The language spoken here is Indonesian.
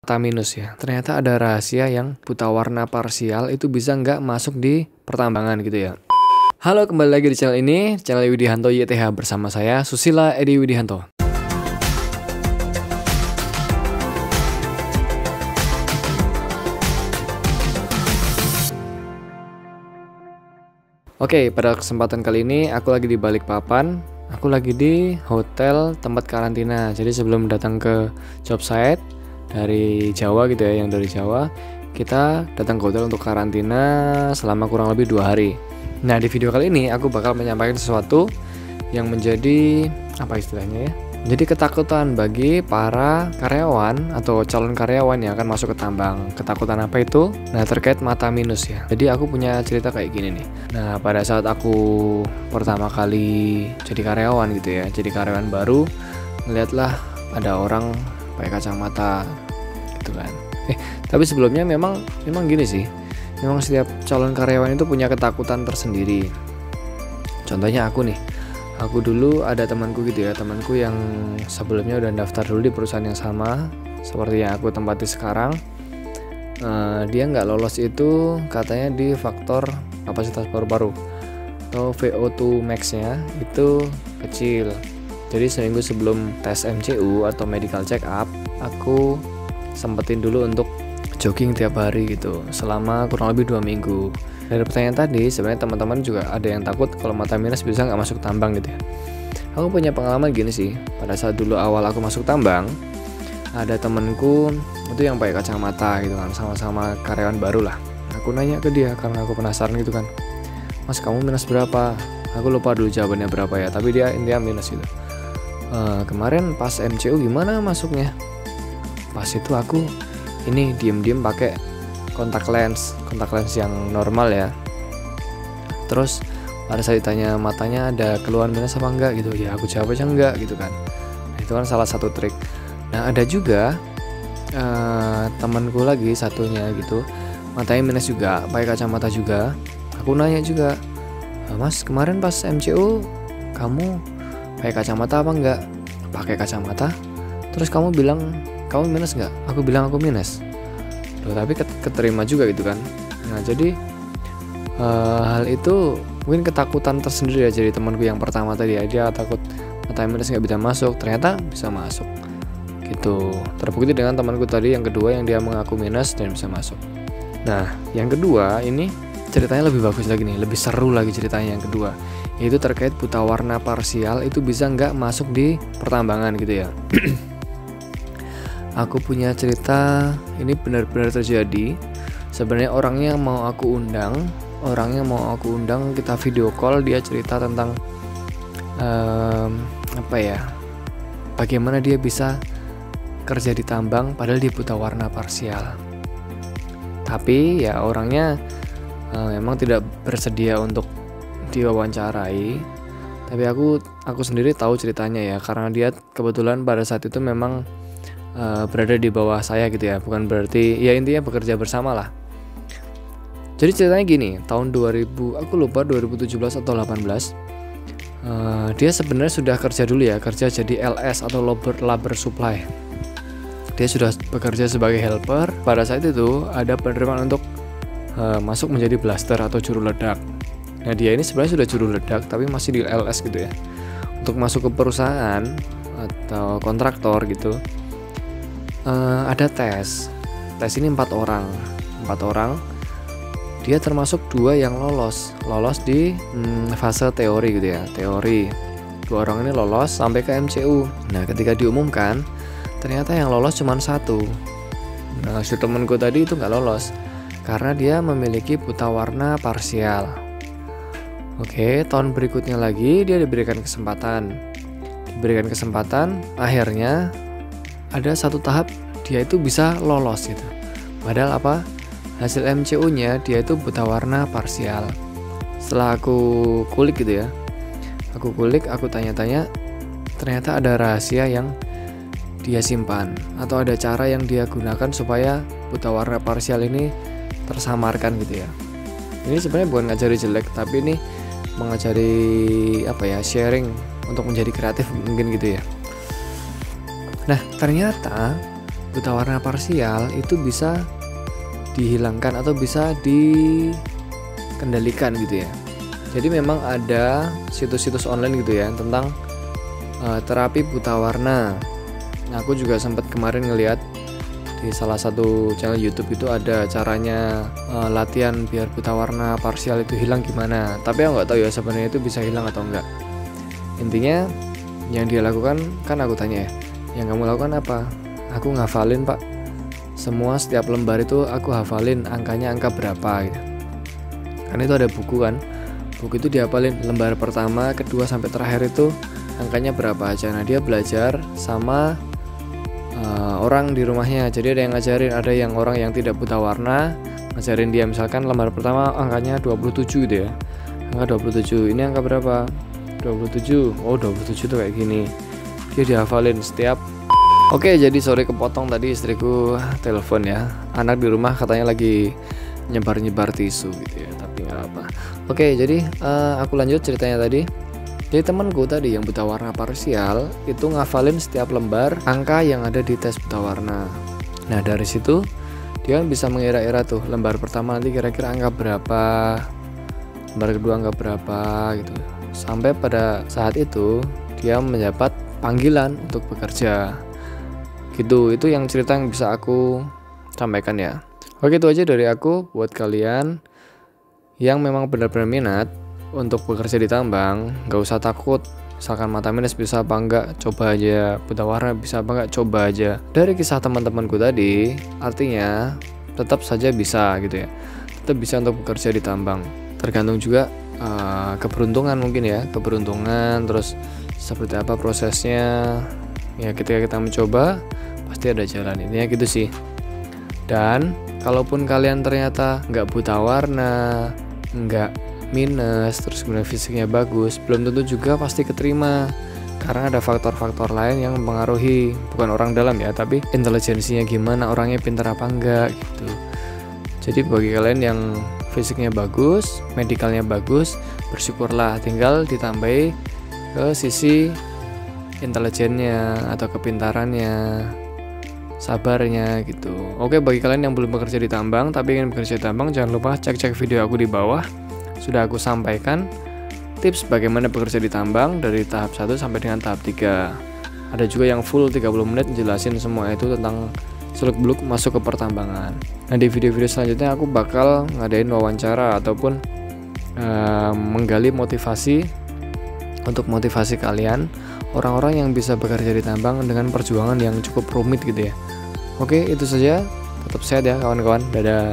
mata minus ya. Ternyata ada rahasia yang buta warna parsial itu bisa nggak masuk di pertambangan gitu ya. Halo, kembali lagi di channel ini, channel Widihanto YTH, bersama saya Susila Edi Widihanto. Oke, pada kesempatan kali ini aku lagi di Balikpapan. Aku lagi di hotel tempat karantina. Jadi sebelum datang ke job site dari Jawa gitu ya, yang dari Jawa, kita datang ke hotel untuk karantina selama kurang lebih 2 hari. Nah, di video kali ini aku bakal menyampaikan sesuatu yang menjadi apa istilahnya ya? Jadi ketakutan bagi para karyawan atau calon karyawan yang akan masuk ke tambang. Ketakutan apa itu? Nah, terkait mata minus ya. Jadi aku punya cerita kayak gini nih. Nah, pada saat aku pertama kali jadi karyawan gitu ya, jadi karyawan baru, ngeliatlah ada orang pakai kacamata gitu kan. Tapi sebelumnya memang gini sih. Memang setiap calon karyawan itu punya ketakutan tersendiri. Contohnya aku nih. Aku dulu ada temanku gitu ya, temanku yang sebelumnya udah daftar dulu di perusahaan yang sama seperti yang aku tempati sekarang. Dia nggak lolos itu katanya di faktor kapasitas paru-paru atau VO2 max-nya itu kecil. Jadi seminggu sebelum tes MCU atau medical check up, aku sempetin dulu untuk jogging tiap hari gitu selama kurang lebih 2 minggu. Dari pertanyaan tadi, sebenarnya teman-teman juga ada yang takut kalau mata minus bisa nggak masuk tambang gitu ya. Aku punya pengalaman gini sih. Pada saat dulu awal aku masuk tambang, ada temenku itu yang pakai kacamata gitu kan, sama-sama karyawan baru lah. Aku nanya ke dia karena aku penasaran gitu kan, "Mas, kamu minus berapa?" Aku lupa dulu jawabannya berapa ya, tapi dia intinya minus gitu. Kemarin pas MCU gimana masuknya? Pas itu aku ini diem-diem pakai kontak lens yang normal ya. Terus pada saat ditanya matanya ada keluhan minus apa enggak gitu, ya aku jawab aja enggak gitu kan. Nah, itu kan salah satu trik. Nah, ada juga temanku lagi satunya gitu, matanya minus juga, pakai kacamata juga. Aku nanya juga, "Mas, kemarin pas MCU kamu pakai kacamata apa enggak?" "Pakai kacamata." "Terus kamu bilang kamu minus enggak?" "Aku bilang aku minus." Loh, tapi keterima juga gitu kan. Nah, jadi hal itu mungkin ketakutan tersendiri ya. Jadi temanku yang pertama tadi ya, dia takut mata minus nggak bisa masuk, ternyata bisa masuk gitu. Terbukti dengan temanku tadi yang kedua yang dia mengaku minus dan bisa masuk. Nah, yang kedua ini ceritanya lebih bagus lagi nih, lebih seru lagi ceritanya yang kedua, yaitu terkait buta warna parsial itu bisa nggak masuk di pertambangan gitu ya. Aku punya cerita, ini benar-benar terjadi. Sebenarnya orangnya mau aku undang, kita video call, dia cerita tentang bagaimana dia bisa kerja di tambang padahal dia buta warna parsial. Tapi ya orangnya memang tidak bersedia untuk diwawancarai. Tapi aku sendiri tahu ceritanya ya, karena dia kebetulan pada saat itu memang berada di bawah saya gitu ya, bukan berarti ya, intinya bekerja bersama lah. Jadi ceritanya gini, tahun 2000 aku lupa 2017 atau 18, dia sebenarnya sudah kerja dulu ya, kerja jadi LS atau labor supply. Dia sudah bekerja sebagai helper. Pada saat itu ada penerimaan untuk masuk menjadi blaster atau juru ledak. Nah, dia ini sebenarnya sudah juru ledak tapi masih di LS gitu ya. Untuk masuk ke perusahaan atau kontraktor gitu, ada tes ini 4 orang. Dia termasuk 2 yang lolos di fase teori gitu ya, teori. 2 orang ini lolos sampai ke MCU. Nah, ketika diumumkan ternyata yang lolos cuma 1. Nah, si temanku tadi itu nggak lolos karena dia memiliki buta warna parsial. Oke, tahun berikutnya lagi dia diberikan kesempatan, akhirnya ada satu tahap dia itu bisa lolos gitu. Padahal apa? Hasil MCU-nya dia itu buta warna parsial. Setelah aku kulik gitu ya, aku tanya-tanya, ternyata ada rahasia yang dia simpan atau ada cara yang dia gunakan supaya buta warna parsial ini tersamarkan gitu ya. Ini sebenarnya bukan ngajari jelek, tapi ini mengajari sharing untuk menjadi kreatif mungkin gitu ya. Nah, ternyata buta warna parsial itu bisa dihilangkan atau bisa dikendalikan gitu ya. Jadi memang ada situs-situs online gitu ya tentang terapi buta warna. Nah, aku juga sempat kemarin ngeliat di salah satu channel YouTube itu ada caranya latihan biar buta warna parsial itu hilang gimana. Tapi aku nggak tahu ya sebenarnya itu bisa hilang atau enggak. Intinya yang dia lakukan, kan aku tanya ya, yang kamu lakukan apa? Aku ngafalin pak, semua setiap lembar itu aku hafalin angkanya angka berapa gitu. Karena itu ada buku kan, buku itu dihafalin lembar pertama, kedua sampai terakhir itu angkanya berapa aja. Nah dia belajar sama orang di rumahnya, jadi ada yang ngajarin, ada yang orang yang tidak buta warna ngajarin dia, misalkan lembar pertama angkanya 27 gitu ya, angka 27, ini angka berapa? 27, oh 27 tuh kayak gini, dia dihafalin setiap. Oke, jadi sorry kepotong tadi, istriku telepon ya, anak di rumah katanya lagi nyebar-nyebar tisu gitu ya, tapi nggak apa. Oke, jadi aku lanjut ceritanya tadi. Jadi temanku tadi yang buta warna parsial itu ngafalin setiap lembar angka yang ada di tes buta warna. Nah dari situ dia bisa mengira-ira tuh, lembar pertama nanti kira-kira angka berapa, lembar kedua angka berapa gitu. Sampai pada saat itu dia mendapat panggilan untuk bekerja gitu. Itu yang cerita yang bisa aku sampaikan ya. Oke, itu aja dari aku buat kalian yang memang benar-benar minat untuk bekerja di tambang. Gak usah takut, misalkan mata minus bisa apa enggak, coba aja. Buta warna bisa apa enggak, coba aja. Dari kisah teman-temanku tadi, artinya tetap saja bisa gitu ya, tetap bisa untuk bekerja di tambang. Tergantung juga keberuntungan mungkin ya, keberuntungan, terus seperti apa prosesnya ya. Ketika kita mencoba pasti ada jalan, intinya gitu sih. Dan kalaupun kalian ternyata nggak buta warna, nggak minus, terus kemudian fisiknya bagus, belum tentu juga pasti keterima, karena ada faktor-faktor lain yang mempengaruhi, bukan orang dalam ya, tapi intelijensinya gimana, orangnya pintar apa enggak gitu. Jadi bagi kalian yang fisiknya bagus, medikalnya bagus, bersyukurlah, tinggal ditambahi ke sisi intelijennya atau kepintarannya, sabarnya gitu. Oke, bagi kalian yang belum bekerja di tambang tapi ingin bekerja di tambang, jangan lupa cek video aku di bawah. Sudah aku sampaikan tips bagaimana bekerja di tambang dari tahap 1 sampai dengan tahap 3. Ada juga yang full 30 menit jelasin semua itu tentang seluk-beluk masuk ke pertambangan. Nah di video-video selanjutnya aku bakal ngadain wawancara ataupun menggali motivasi, untuk motivasi kalian, orang-orang yang bisa bekerja di tambang dengan perjuangan yang cukup rumit gitu ya. Oke, itu saja. Tetap sehat ya kawan-kawan. Dadah.